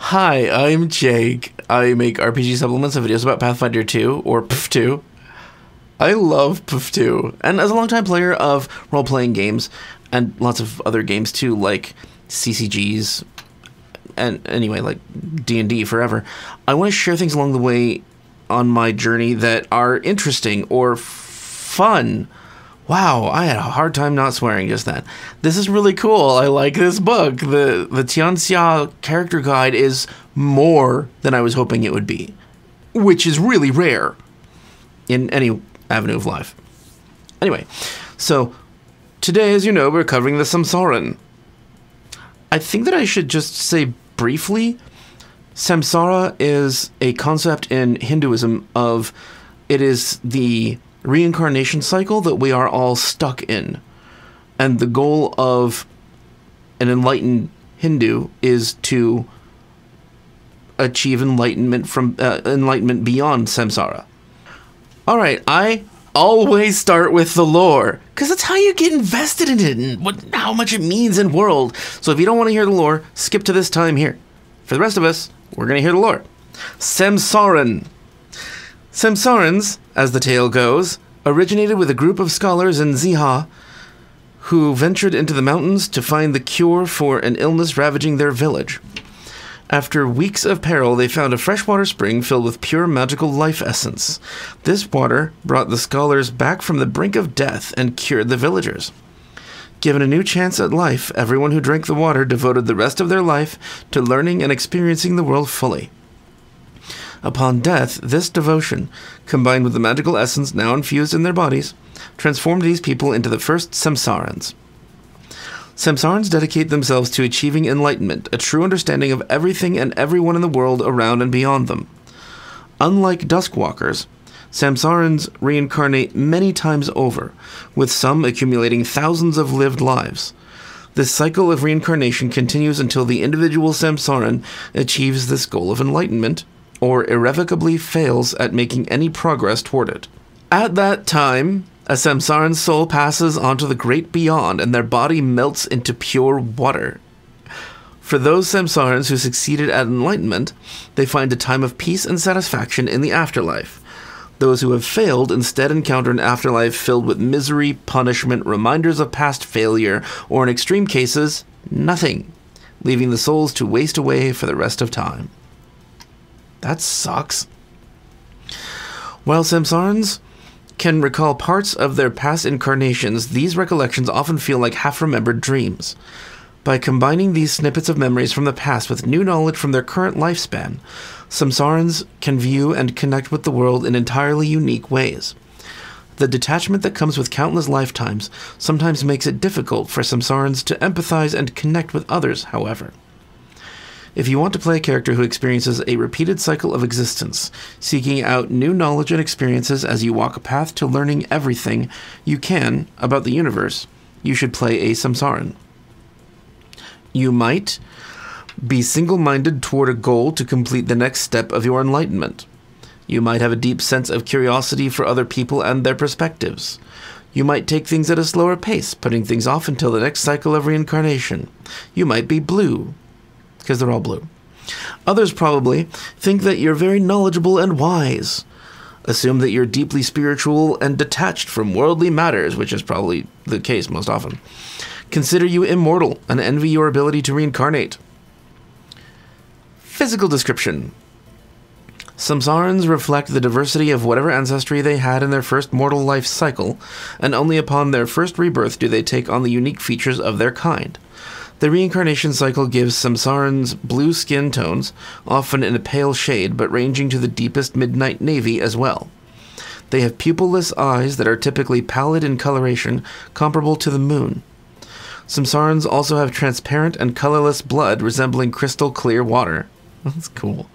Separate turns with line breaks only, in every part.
Hi, I'm Jake. I make RPG supplements and videos about Pathfinder 2, or PF2. I love PF2, and as a longtime player of role-playing games, and lots of other games too, like CCGs, and anyway, like D&D forever, I want to share things along the way on my journey that are interesting or fun. Wow, I had a hard time not swearing just then. This is really cool. I like this book. The Tian Xia Character Guide is more than I was hoping it would be, which is really rare in any avenue of life. Anyway, so today, as you know, we're covering the Samsaran. I think that I should just say briefly, samsara is a concept in Hinduism of, it is the reincarnation cycle that we are all stuck in. And the goal of an enlightened Hindu is to achieve enlightenment from enlightenment beyond samsara. Alright, I always start with the lore, because that's how you get invested in it and how much it means in world. So if you don't want to hear the lore, skip to this time here. For the rest of us, we're going to hear the lore. Samsaran. Samsarans, as the tale goes, originated with a group of scholars in Ziha who ventured into the mountains to find the cure for an illness ravaging their village. After weeks of peril, they found a freshwater spring filled with pure magical life essence. This water brought the scholars back from the brink of death and cured the villagers. Given a new chance at life, everyone who drank the water devoted the rest of their life to learning and experiencing the world fully. Upon death, this devotion, combined with the magical essence now infused in their bodies, transformed these people into the first Samsarans. Samsarans dedicate themselves to achieving enlightenment, a true understanding of everything and everyone in the world around and beyond them. Unlike Duskwalkers, Samsarans reincarnate many times over, with some accumulating thousands of lived lives. This cycle of reincarnation continues until the individual Samsaran achieves this goal of enlightenment, or irrevocably fails at making any progress toward it. At that time, a Samsaran soul passes onto the great beyond, and their body melts into pure water. For those Samsarans who succeeded at enlightenment, they find a time of peace and satisfaction in the afterlife. Those who have failed instead encounter an afterlife filled with misery, punishment, reminders of past failure, or in extreme cases, nothing, leaving the souls to waste away for the rest of time. That sucks. While Samsarans can recall parts of their past incarnations, these recollections often feel like half-remembered dreams. By combining these snippets of memories from the past with new knowledge from their current lifespan, Samsarans can view and connect with the world in entirely unique ways. The detachment that comes with countless lifetimes sometimes makes it difficult for Samsarans to empathize and connect with others, however. If you want to play a character who experiences a repeated cycle of existence, seeking out new knowledge and experiences as you walk a path to learning everything you can about the universe, you should play a Samsaran. You might be single-minded toward a goal to complete the next step of your enlightenment. You might have a deep sense of curiosity for other people and their perspectives. You might take things at a slower pace, putting things off until the next cycle of reincarnation. You might be blue, because they're all blue. Others probably think that you're very knowledgeable and wise. Assume that you're deeply spiritual and detached from worldly matters, which is probably the case most often. Consider you immortal and envy your ability to reincarnate. Physical description. Samsarans reflect the diversity of whatever ancestry they had in their first mortal life cycle, and only upon their first rebirth do they take on the unique features of their kind. The reincarnation cycle gives Samsarans blue skin tones, often in a pale shade, but ranging to the deepest midnight navy as well. They have pupilless eyes that are typically pallid in coloration, comparable to the moon. Samsarans also have transparent and colorless blood resembling crystal clear water. That's cool.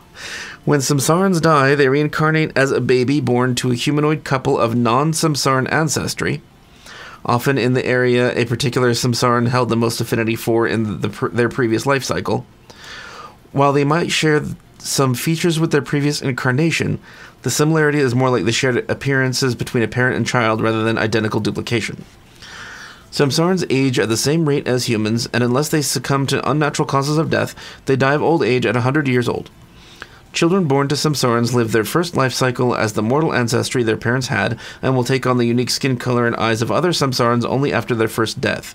When Samsarans die, they reincarnate as a baby born to a humanoid couple of non-Samsaran ancestry, often in the area a particular Samsaran held the most affinity for in their previous life cycle. While they might share some features with their previous incarnation, the similarity is more like the shared appearances between a parent and child rather than identical duplication. Samsarans age at the same rate as humans, and unless they succumb to unnatural causes of death, they die of old age at 100 years old. Children born to Samsarans live their first life cycle as the mortal ancestry their parents had, and will take on the unique skin color and eyes of other Samsarans only after their first death.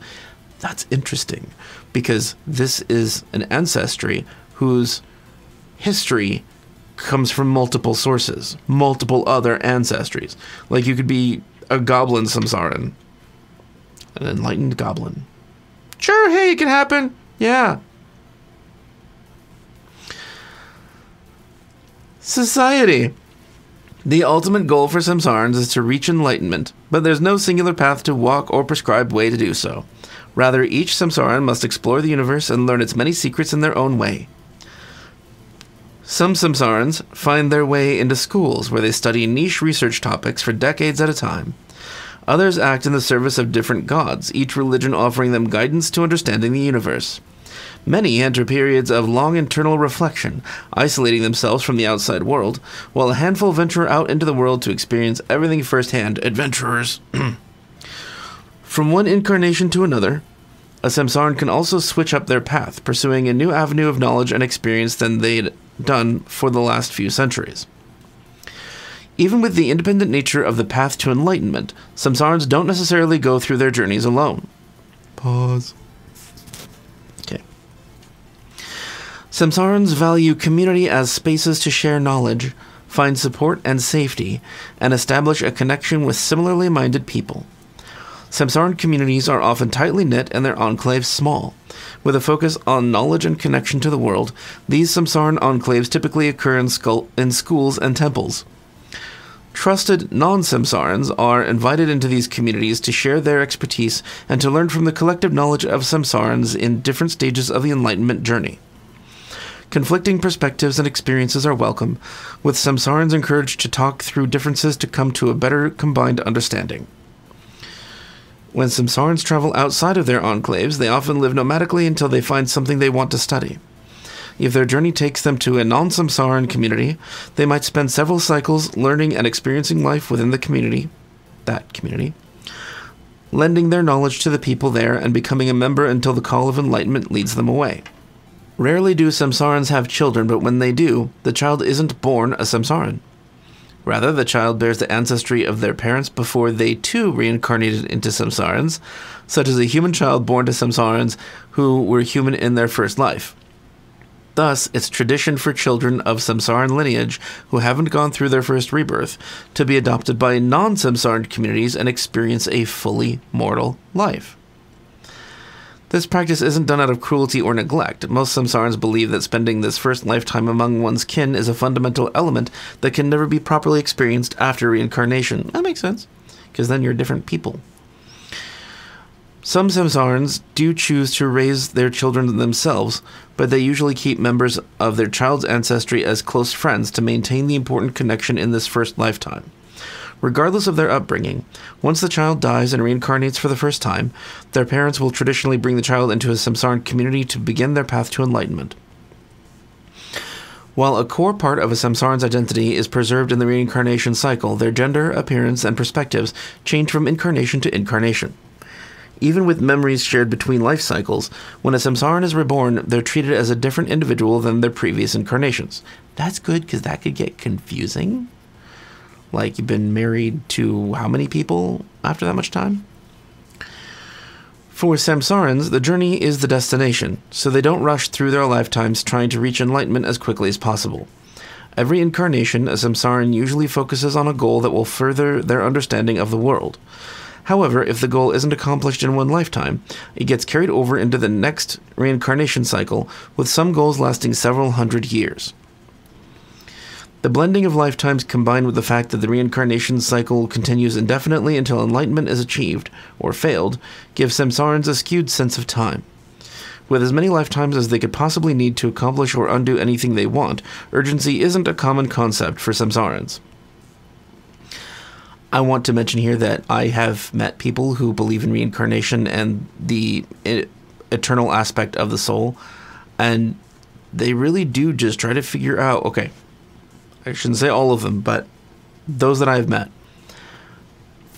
That's interesting, because this is an ancestry whose history comes from multiple sources, multiple other ancestries. Like, you could be a goblin Samsaran, an enlightened goblin. Sure, hey, it can happen. Yeah. Society. The ultimate goal for Samsarans is to reach enlightenment, but there's no singular path to walk or prescribed way to do so. Rather, each Samsaran must explore the universe and learn its many secrets in their own way. Some Samsarans find their way into schools where they study niche research topics for decades at a time. Others act in the service of different gods, each religion offering them guidance to understanding the universe. Many enter periods of long internal reflection, isolating themselves from the outside world, while a handful venture out into the world to experience everything firsthand. Adventurers. From one incarnation to another, a Samsaran can also switch up their path, pursuing a new avenue of knowledge and experience than they'd done for the last few centuries. Even with the independent nature of the path to enlightenment, Samsarans don't necessarily go through their journeys alone. Pause. Okay. Samsarans value community as spaces to share knowledge, find support and safety, and establish a connection with similarly minded people. Samsaran communities are often tightly knit and their enclaves small. With a focus on knowledge and connection to the world, these Samsaran enclaves typically occur in schools and temples. Trusted non-Samsarans are invited into these communities to share their expertise and to learn from the collective knowledge of Samsarans in different stages of the Enlightenment journey. Conflicting perspectives and experiences are welcome, with Samsarans encouraged to talk through differences to come to a better combined understanding. When Samsarans travel outside of their enclaves, they often live nomadically until they find something they want to study. If their journey takes them to a non-Samsaran community, they might spend several cycles learning and experiencing life within the community, lending their knowledge to the people there and becoming a member until the call of enlightenment leads them away. Rarely do Samsarans have children, but when they do, the child isn't born a Samsaran. Rather, the child bears the ancestry of their parents before they too reincarnated into Samsarans, such as a human child born to Samsarans who were human in their first life. Thus, it's tradition for children of Samsaran lineage who haven't gone through their first rebirth to be adopted by non-Samsaran communities and experience a fully mortal life. This practice isn't done out of cruelty or neglect. Most Samsarans believe that spending this first lifetime among one's kin is a fundamental element that can never be properly experienced after reincarnation. That makes sense, because then you're different people. Some Samsarans do choose to raise their children themselves, but they usually keep members of their child's ancestry as close friends to maintain the important connection in this first lifetime. Regardless of their upbringing, once the child dies and reincarnates for the first time, their parents will traditionally bring the child into a Samsaran community to begin their path to enlightenment. While a core part of a Samsaran's identity is preserved in the reincarnation cycle, their gender, appearance, and perspectives change from incarnation to incarnation. Even with memories shared between life cycles, when a Samsaran is reborn, they're treated as a different individual than their previous incarnations. That's good, because that could get confusing. Like, you've been married to how many people after that much time? For Samsarans, the journey is the destination, so they don't rush through their lifetimes trying to reach enlightenment as quickly as possible. Every incarnation, a Samsaran usually focuses on a goal that will further their understanding of the world. However, if the goal isn't accomplished in one lifetime, it gets carried over into the next reincarnation cycle, with some goals lasting several hundred years. The blending of lifetimes combined with the fact that the reincarnation cycle continues indefinitely until enlightenment is achieved, or failed, gives Samsarans a skewed sense of time. With as many lifetimes as they could possibly need to accomplish or undo anything they want, urgency isn't a common concept for Samsarans. I want to mention here that I have met people who believe in reincarnation and the eternal aspect of the soul, and they really do just try to figure out, okay, I shouldn't say all of them, but those that I've met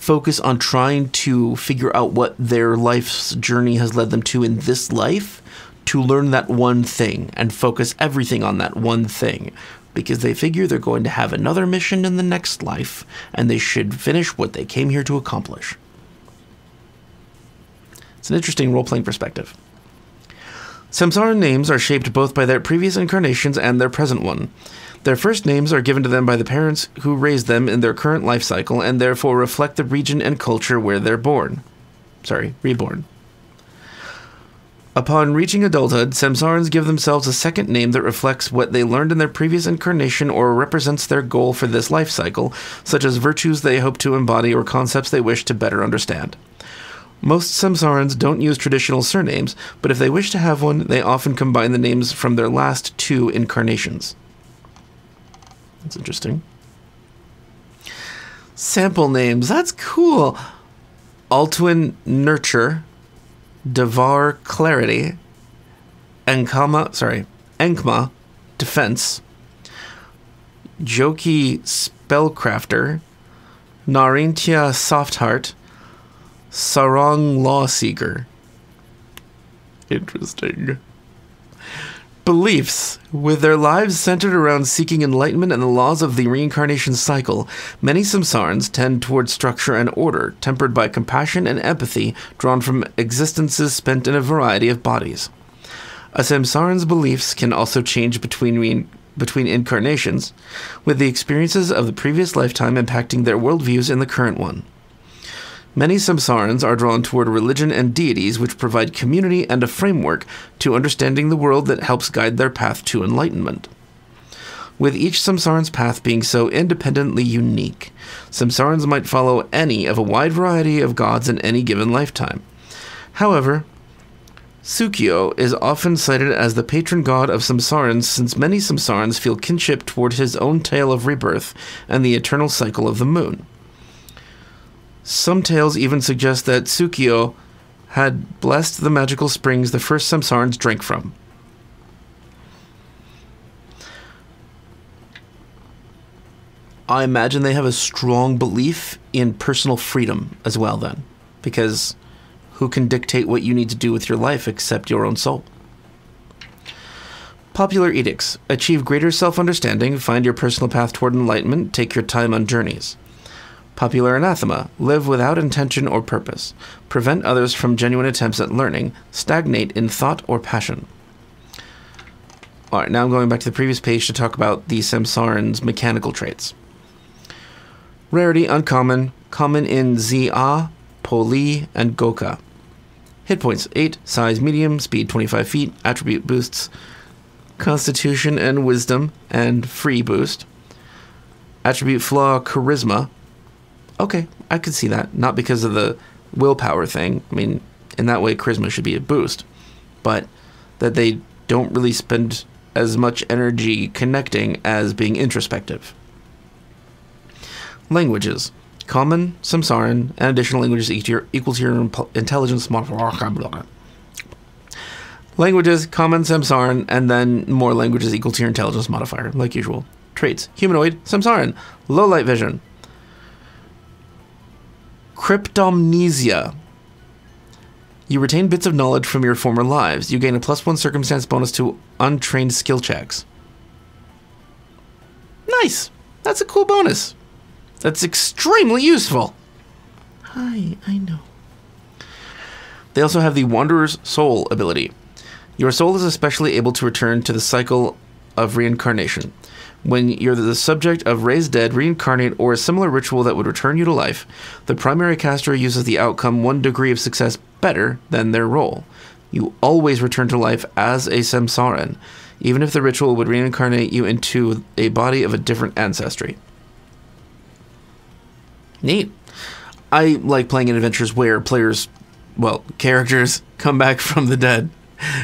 focus on trying to figure out what their life's journey has led them to in this life, to learn that one thing and focus everything on that one thing, because they figure they're going to have another mission in the next life and they should finish what they came here to accomplish. It's an interesting role-playing perspective. Samsaran names are shaped both by their previous incarnations and their present one. Their first names are given to them by the parents who raised them in their current life cycle and therefore reflect the region and culture where they're reborn. Upon reaching adulthood, Samsarans give themselves a second name that reflects what they learned in their previous incarnation or represents their goal for this life cycle, such as virtues they hope to embody or concepts they wish to better understand. Most Samsarans don't use traditional surnames, but if they wish to have one, they often combine the names from their last 2 incarnations. That's interesting. Sample names, that's cool. Altuin Nurture, Devar Clarity, Enkma Defense, Joki Spellcrafter, Narintia Softheart, Sarong Lawseeker. Interesting. Beliefs. With their lives centered around seeking enlightenment and the laws of the reincarnation cycle, many Samsarans tend towards structure and order, tempered by compassion and empathy drawn from existences spent in a variety of bodies. A Samsaran's beliefs can also change between incarnations, with the experiences of the previous lifetime impacting their worldviews in the current one. Many Samsarans are drawn toward religion and deities which provide community and a framework to understanding the world that helps guide their path to enlightenment. With each Samsaran's path being so independently unique, Samsarans might follow any of a wide variety of gods in any given lifetime. However, Tsukio is often cited as the patron god of Samsarans since many Samsarans feel kinship toward his own tale of rebirth and the eternal cycle of the moon. Some tales even suggest that Tsukio had blessed the magical springs the first Samsarans drank from. I imagine they have a strong belief in personal freedom as well then, because who can dictate what you need to do with your life except your own soul? Popular edicts. Achieve greater self-understanding, find your personal path toward enlightenment, take your time on journeys. Popular anathema. Live without intention or purpose. Prevent others from genuine attempts at learning. Stagnate in thought or passion. Alright, now I'm going back to the previous page to talk about the Samsaran's mechanical traits. Rarity, uncommon. Common in Zia, Poli, and Goka. Hit points 8, size medium, speed 25 feet, attribute boosts, constitution and wisdom, and free boost. Attribute flaw, charisma. Okay, I could see that. Not because of the willpower thing. I mean, in that way, charisma should be a boost. But that they don't really spend as much energy connecting as being introspective. Languages. Common, Samsaran, and additional languages equal to your intelligence modifier. Languages, common, Samsaran, and then more languages equal to your intelligence modifier, like usual. Traits. Humanoid, Samsaran. Low light vision. Cryptomnesia. You retain bits of knowledge from your former lives. You gain a +1 circumstance bonus to untrained skill checks. Nice! That's a cool bonus. That's extremely useful. Hi, I know. They also have the Wanderer's Soul ability. Your soul is especially able to return to the cycle of reincarnation. When you're the subject of raise dead, reincarnate, or a similar ritual that would return you to life, the primary caster uses the outcome 1 degree of success better than their role. You always return to life as a Samsaran, even if the ritual would reincarnate you into a body of a different ancestry. Neat. I like playing in adventures where characters come back from the dead.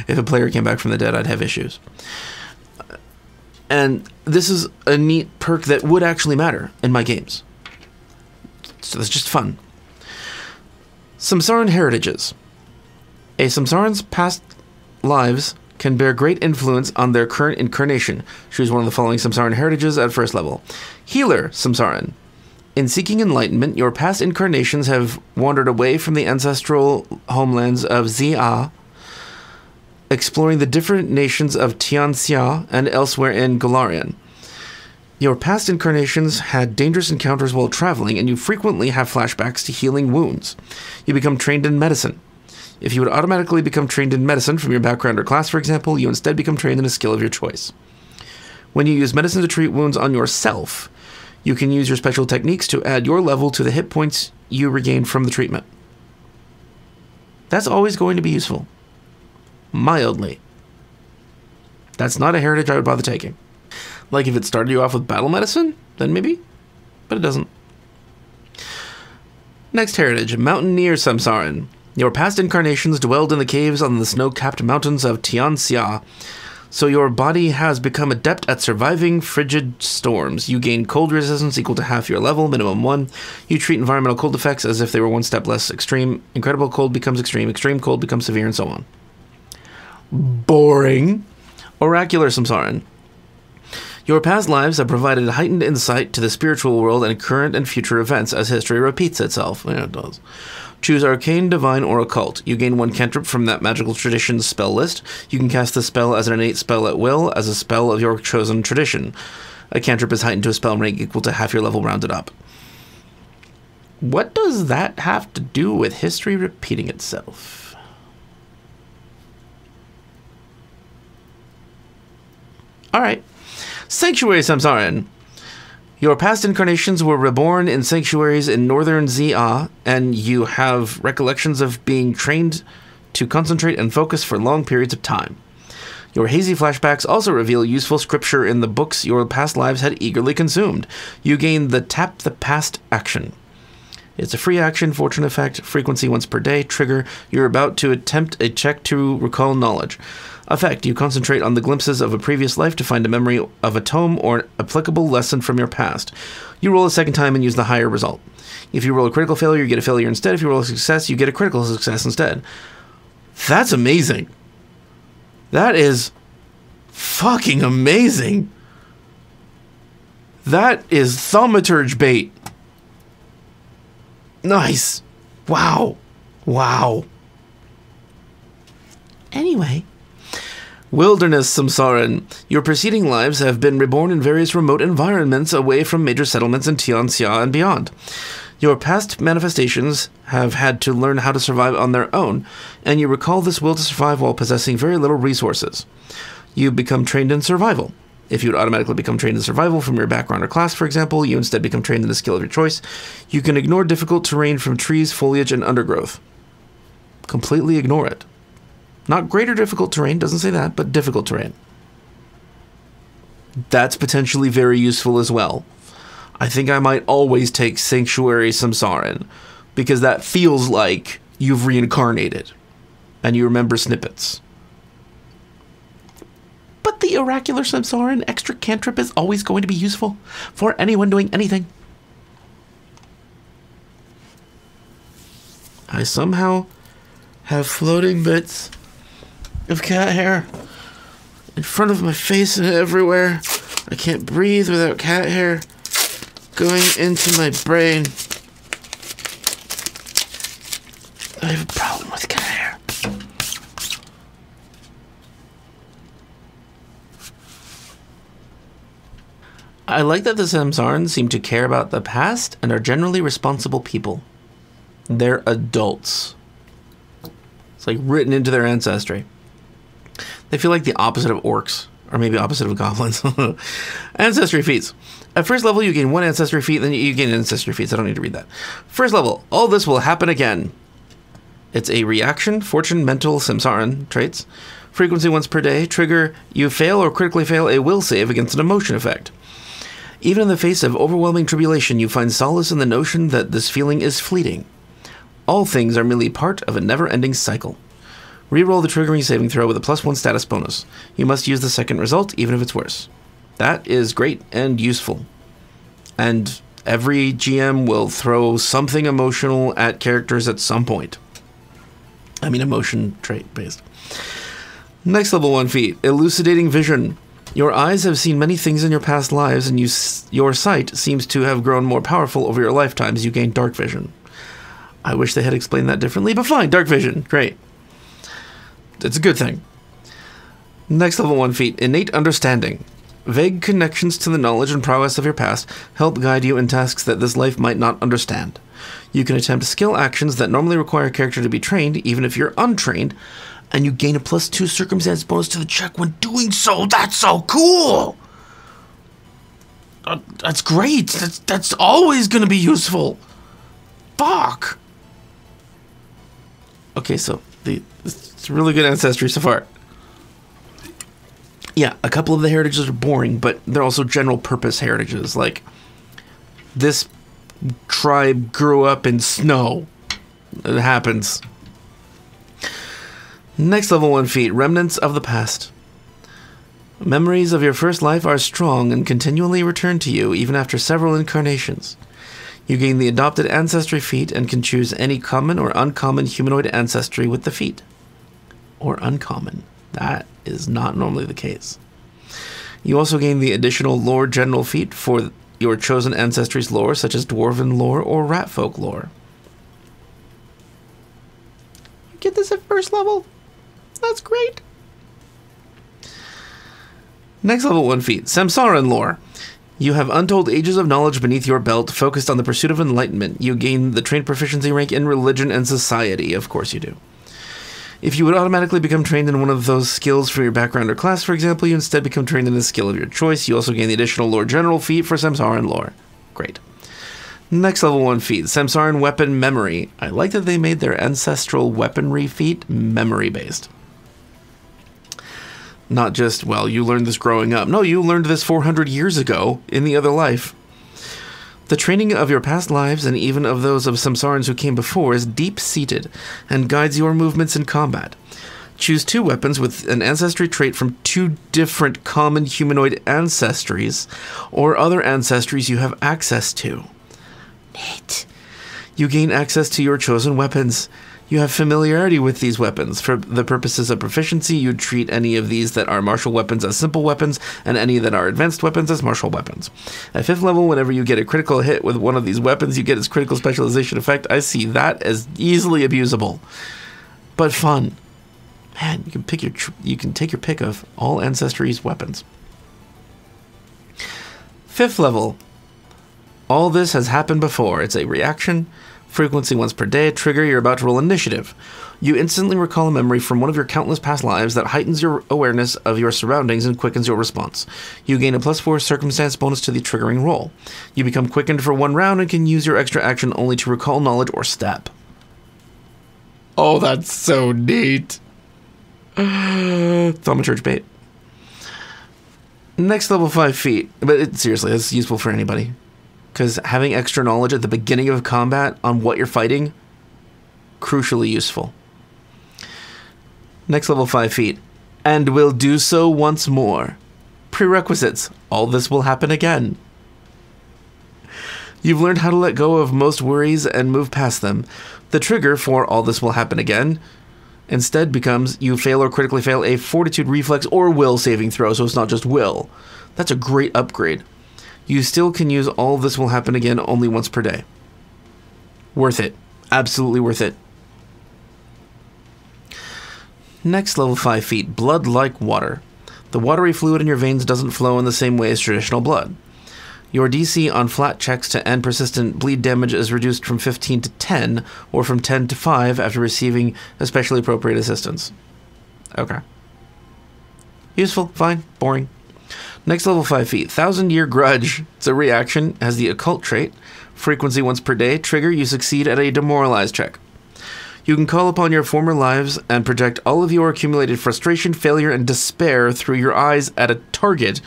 If a player came back from the dead, I'd have issues. And this is a neat perk that would actually matter in my games. So that's just fun. Samsaran heritages. A Samsaran's past lives can bear great influence on their current incarnation. Choose one of the following Samsaran heritages at first level. Healer Samsaran. In seeking enlightenment, your past incarnations have wandered away from the ancestral homelands of Xia, exploring the different nations of Tian Xia and elsewhere in Golarion. Your past incarnations had dangerous encounters while traveling, and you frequently have flashbacks to healing wounds. You become trained in medicine. If you would automatically become trained in medicine from your background or class, for example, you instead become trained in a skill of your choice. When you use medicine to treat wounds on yourself, you can use your special techniques to add your level to the hit points you regain from the treatment. That's always going to be useful. Mildly. That's not a heritage I would bother taking. Like if it started you off with battle medicine, then maybe, but it doesn't. Next heritage, Mountaineer Samsaran. Your past incarnations dwelled in the caves on the snow-capped mountains of Tian Xia, so your body has become adept at surviving frigid storms. You gain cold resistance equal to half your level, minimum 1. You treat environmental cold effects as if they were one step less extreme. Incredible cold becomes extreme cold becomes severe, and so on. Boring. Oracular Samsaran. Your past lives have provided heightened insight to the spiritual world and current and future events as history repeats itself. Yeah, it does. Choose Arcane, Divine, or Occult. You gain 1 cantrip from that magical tradition's spell list. You can cast the spell as an innate spell at will, as a spell of your chosen tradition. A cantrip is heightened to a spell rank equal to half your level rounded up. What does that have to do with history repeating itself? Alright. Sanctuary Samsaran. Your past incarnations were reborn in sanctuaries in northern Xia, and you have recollections of being trained to concentrate and focus for long periods of time. Your hazy flashbacks also reveal useful scripture in the books your past lives had eagerly consumed. You gain the Tap the Past action. It's a free action, fortune effect, frequency once per day, trigger. You're about to attempt a check to recall knowledge. Effect, you concentrate on the glimpses of a previous life to find a memory of a tome or an applicable lesson from your past. You roll a second time and use the higher result. If you roll a critical failure, you get a failure instead. If you roll a success, you get a critical success instead. That's amazing. That is fucking amazing. That is thaumaturge bait. Nice. Wow. Wow. Anyway. Wilderness Samsaran. Your preceding lives have been reborn in various remote environments away from major settlements in Tian Xia and beyond. Your past manifestations have had to learn how to survive on their own, and you recall this will to survive while possessing very little resources. You become trained in survival. If you would automatically become trained in survival from your background or class, for example, you instead become trained in a skill of your choice. You can ignore difficult terrain from trees, foliage, and undergrowth. Completely ignore it. Not great or difficult terrain, doesn't say that, but difficult terrain. That's potentially very useful as well. I think I might always take Sanctuary Samsaran, because that feels like you've reincarnated, and you remember snippets. But the Oracular Samsaran extra cantrip is always going to be useful for anyone doing anything. I somehow have floating bits of cat hair in front of my face and everywhere. I can't breathe without cat hair going into my brain. I have a problem with cat hair. I like that the Samsaran seem to care about the past and are generally responsible people. They're adults. It's like written into their ancestry. They feel like the opposite of orcs, or maybe opposite of goblins. Ancestry feats. At first level, you gain 1 ancestry feat, then you gain ancestry feats. I don't need to read that. First level, all this will happen again. It's a reaction, fortune, mental, Samsaran traits. Frequency once per day. Trigger, you fail or critically fail a will save against an emotion effect. Even in the face of overwhelming tribulation, you find solace in the notion that this feeling is fleeting. All things are merely part of a never-ending cycle. Reroll the triggering saving throw with a +1 status bonus. You must use the second result, even if it's worse. That is great and useful. And every GM will throw something emotional at characters at some point. I mean, emotion trait based. Next level 1 feat, Elucidating Vision. Your eyes have seen many things in your past lives, and your sight seems to have grown more powerful over your lifetimes. You gain dark vision. I wish they had explained that differently, but fine, dark vision, great. It's a good thing. Next level 1 feat, innate understanding. Vague connections to the knowledge and prowess of your past help guide you in tasks that this life might not understand. You can attempt skill actions that normally require a character to be trained, even if you're untrained, and you gain a +2 circumstance bonus to the check when doing so. That's so cool! That's great. That's always going to be useful. Fuck! Okay, so it's really good ancestry so far. Yeah, a couple of the heritages are boring, but they're also general purpose heritages. Like, this tribe grew up in snow. It happens. Next level 1 feat, remnants of the past. Memories of your first life are strong and continually return to you, even after several incarnations. You gain the adopted ancestry feat and can choose any common or uncommon humanoid ancestry with the feat. Or uncommon. That is not normally the case. You also gain the additional lore general feat for your chosen ancestry's lore, such as dwarven lore or ratfolk lore. You get this at first level? That's great. Next level 1 feat, Samsaran lore. You have untold ages of knowledge beneath your belt, focused on the pursuit of enlightenment. You gain the trained proficiency rank in religion and society. Of course you do. If you would automatically become trained in one of those skills for your background or class, for example, you instead become trained in a skill of your choice. You also gain the additional lore general feat for Samsaran lore. Great. Next level 1 feat, Samsaran weapon memory. I like that they made their ancestral weaponry feat memory-based. Not just, well, you learned this growing up. No, you learned this 400 years ago in the other life. The training of your past lives, and even of those of Samsarans who came before, is deep-seated and guides your movements in combat. Choose 2 weapons with an ancestry trait from 2 different common humanoid ancestries, or other ancestries you have access to. Neat. You gain access to your chosen weapons. You have familiarity with these weapons. For the purposes of proficiency, you treat any of these that are martial weapons as simple weapons, and any that are advanced weapons as martial weapons. At 5th level, whenever you get a critical hit with one of these weapons, you get its critical specialization effect. I see that as easily abusable, but fun. Man, you can take your pick of all ancestry's weapons. 5th level. All this has happened before. It's a reaction. Frequency once per day. Trigger, you're about to roll initiative. You instantly recall a memory from one of your countless past lives that heightens your awareness of your surroundings and quickens your response. You gain a +4 circumstance bonus to the triggering roll. You become quickened for 1 round and can use your extra action only to recall knowledge or step. Oh, that's so neat. Thaumaturge bait. Next level 5 feat. But seriously, it's useful for anybody. Because having extra knowledge at the beginning of combat on what you're fighting, crucially useful. Next level 5 feat. And will do so once more. Prerequisites. All this will happen again. You've learned how to let go of most worries and move past them. The trigger for all this will happen again instead becomes you fail or critically fail a fortitude reflex or will saving throw, so it's not just will. That's a great upgrade. You still can use all this will happen again only once per day. Worth it. Absolutely worth it. Next level 5 feat, blood like water. The watery fluid in your veins doesn't flow in the same way as traditional blood. Your DC on flat checks to end persistent bleed damage is reduced from 15 to 10, or from 10 to 5 after receiving especially appropriate assistance. Okay. Useful, fine, boring. Next level 5 feat, 1000-Year Grudge. It's a reaction, has the occult trait. Frequency once per day. Trigger, you succeed at a demoralize check. You can call upon your former lives and project all of your accumulated frustration, failure, and despair through your eyes at a target,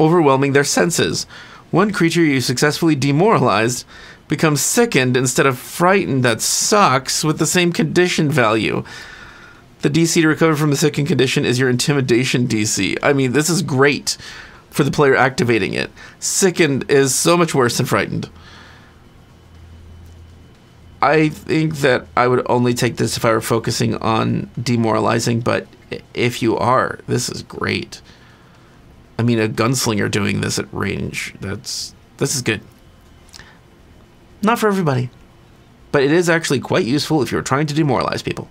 overwhelming their senses. One creature you successfully demoralized becomes sickened instead of frightened. That sucks, with the same condition value. The DC to recover from the sickened condition is your intimidation DC. I mean, this is great for the player activating it. Sickened is so much worse than frightened. I think that I would only take this if I were focusing on demoralizing, but if you are, this is great. I mean, a gunslinger doing this at range, this is good. Not for everybody, but it is actually quite useful if you're trying to demoralize people.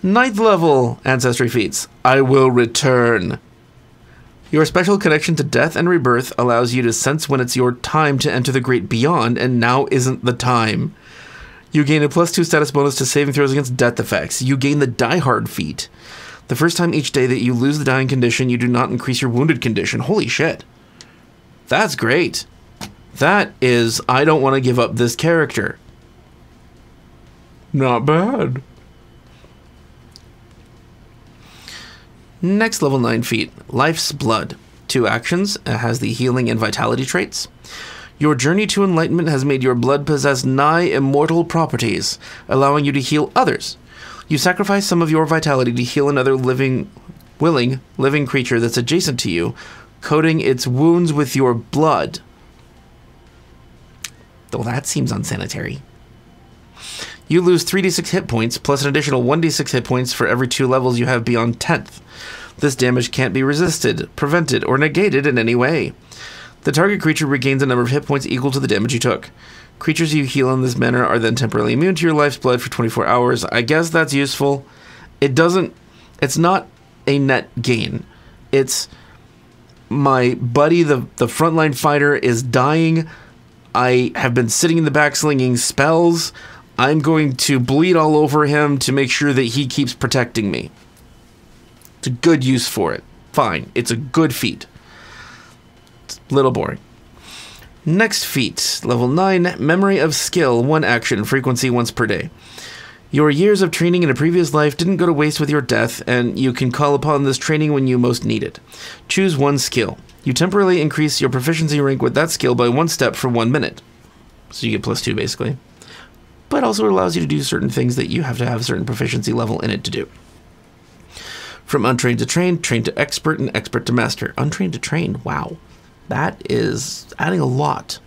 9th level Ancestry Feats. I will return. Your special connection to death and rebirth allows you to sense when it's your time to enter the great beyond, and now isn't the time. You gain a +2 status bonus to saving throws against death effects. You gain the Die Hard feat. The first time each day that you lose the dying condition, you do not increase your wounded condition. Holy shit. That's great. That is, I don't want to give up this character. Not bad. Next level 9 feat, Life's Blood. 2 actions, it has the healing and vitality traits. Your journey to enlightenment has made your blood possess nigh immortal properties, allowing you to heal others. You sacrifice some of your vitality to heal another willing living creature that's adjacent to you, coating its wounds with your blood. Well, that seems unsanitary. You lose 3d6 hit points, plus an additional 1d6 hit points for every 2 levels you have beyond 10th. This damage can't be resisted, prevented, or negated in any way. The target creature regains a number of hit points equal to the damage you took. Creatures you heal in this manner are then temporarily immune to your life's blood for 24 hours. I guess that's useful. It's not a net gain. It's my buddy, the frontline fighter, is dying. I have been sitting in the back slinging spells. I'm going to bleed all over him to make sure that he keeps protecting me. It's a good use for it. Fine. It's a good feat. It's a little boring. Next feat, level 9, Memory of Skill, 1 action, frequency once per day. Your years of training in a previous life didn't go to waste with your death, and you can call upon this training when you most need it. Choose 1 skill. You temporarily increase your proficiency rank with that skill by 1 step for 1 minute. So you get +2 basically. But also it allows you to do certain things that you have to have a certain proficiency level in it to do. From untrained to trained, trained to expert, and expert to master. Untrained to trained, wow. That is adding a lot.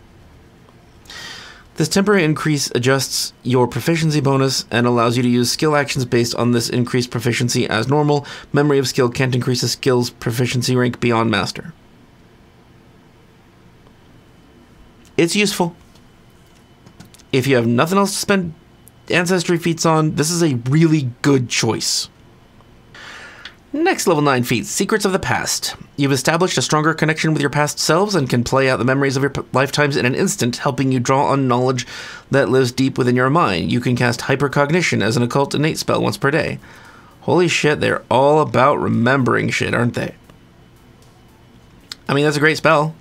This temporary increase adjusts your proficiency bonus and allows you to use skill actions based on this increased proficiency as normal. Memory of Skill can't increase a skill's proficiency rank beyond master. It's useful. If you have nothing else to spend Ancestry feats on, this is a really good choice. Next level 9 feat, Secrets of the Past. You've established a stronger connection with your past selves and can play out the memories of your lifetimes in an instant, helping you draw on knowledge that lives deep within your mind. You can cast Hypercognition as an occult innate spell once per day. Holy shit, they're all about remembering shit, aren't they? I mean, that's a great spell.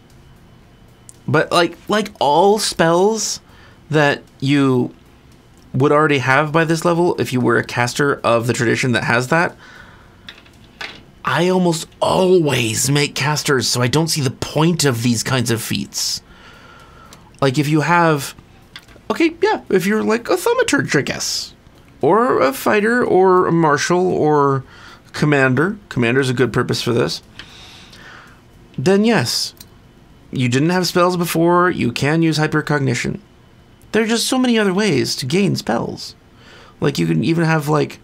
But like all spells that you would already have by this level, if you were a caster of the tradition that has that, I almost always make casters, so I don't see the point of these kinds of feats. Like if you have, okay, yeah, if you're like a thaumaturge, I guess, or a fighter, or a marshal, or commander. Commander's a good purpose for this. Then yes, you didn't have spells before, you can use Hypercognition. There are just so many other ways to gain spells. Like you can even have like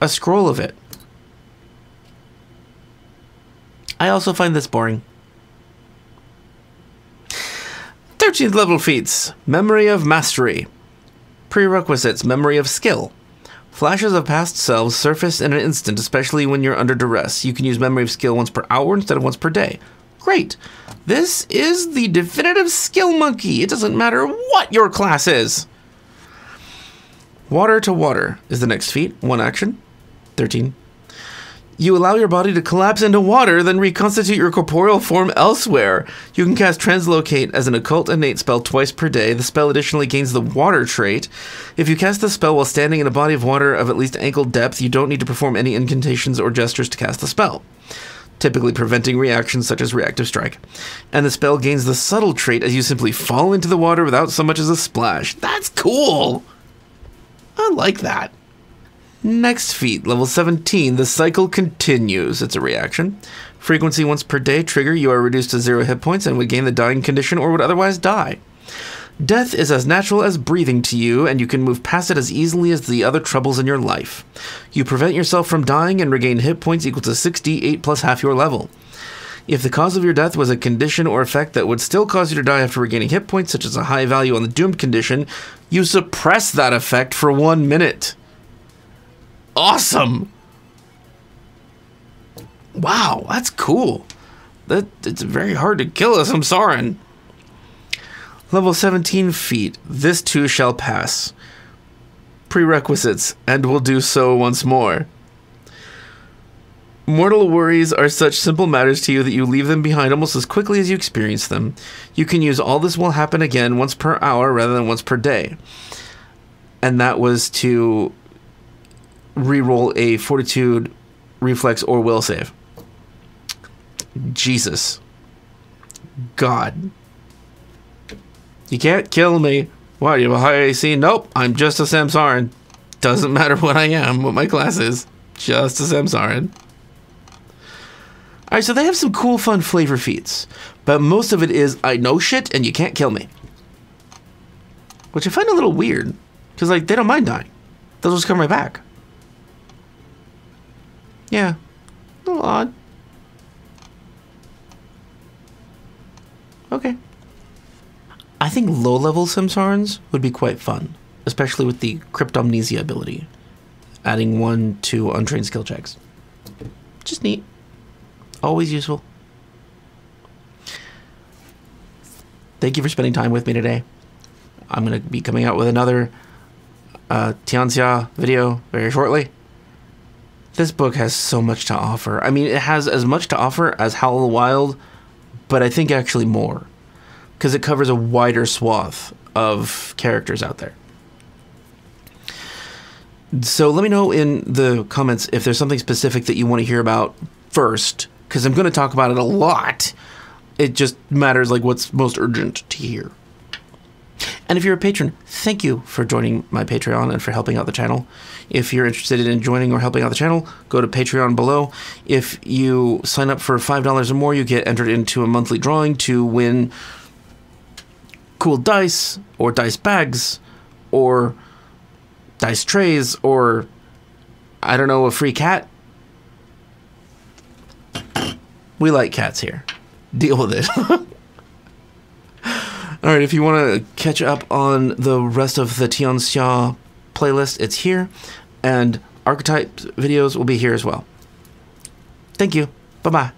a scroll of it. I also find this boring. 13th level feats. Memory of Mastery. Prerequisites. Memory of Skill. Flashes of past selves surface in an instant, especially when you're under duress. You can use Memory of Skill once per hour instead of once per day. Great. This is the definitive skill monkey. It doesn't matter what your class is. Water to Water is the next feat. 1 action. 13. You allow your body to collapse into water, then reconstitute your corporeal form elsewhere. You can cast Translocate as an occult innate spell twice per day. The spell additionally gains the water trait. If you cast the spell while standing in a body of water of at least ankle depth, you don't need to perform any incantations or gestures to cast the spell, typically preventing reactions such as Reactive Strike. And the spell gains the subtle trait as you simply fall into the water without so much as a splash. That's cool! I like that. Next feat, level 17, the cycle continues. It's a reaction. Frequency once per day, trigger, you are reduced to 0 hit points and would gain the dying condition or would otherwise die. Death is as natural as breathing to you, and you can move past it as easily as the other troubles in your life. You prevent yourself from dying and regain hit points equal to 6d8 plus half your level. If the cause of your death was a condition or effect that would still cause you to die after regaining hit points, such as a high value on the doomed condition, you suppress that effect for 1 minute. Awesome! Wow, that's cool. It's very hard to kill a Samsaran. Level 17 feat. This too shall pass. Prerequisites, and will do so once more. Mortal worries are such simple matters to you that you leave them behind almost as quickly as you experience them. You can use all this will happen again once per hour rather than once per day. And that was to reroll a fortitude, reflex, or will save. Jesus. God. You can't kill me. Why, you have a high AC? Nope, I'm just a Samsaran. Doesn't matter what I am, what my class is. Just a Samsaran. Alright, so they have some cool, fun flavor feats. But most of it is, I know shit and you can't kill me. Which I find a little weird. Because, like, they don't mind dying. They'll just come right back. Yeah. A little odd. Okay. I think low-level Samsarans would be quite fun. Especially with the Cryptomnesia ability. Adding 1 to untrained skill checks. Just neat. Always useful. Thank you for spending time with me today. I'm going to be coming out with another Tian Xia video very shortly. This book has so much to offer. I mean, it has as much to offer as Howl of the Wild, but I think actually more. Because it covers a wider swath of characters out there. So let me know in the comments if there's something specific that you want to hear about first. Because I'm going to talk about it a lot. It just matters like what's most urgent to hear. And if you're a patron, thank you for joining my Patreon and for helping out the channel. If you're interested in joining or helping out the channel, go to Patreon below. If you sign up for $5 or more, you get entered into a monthly drawing to win cool dice, or dice bags, or dice trays, or, I don't know, a free cat. We like cats here. Deal with it. Alright, if you want to catch up on the rest of the Tian Xia playlist, it's here. And archetype videos will be here as well. Thank you. Bye-bye.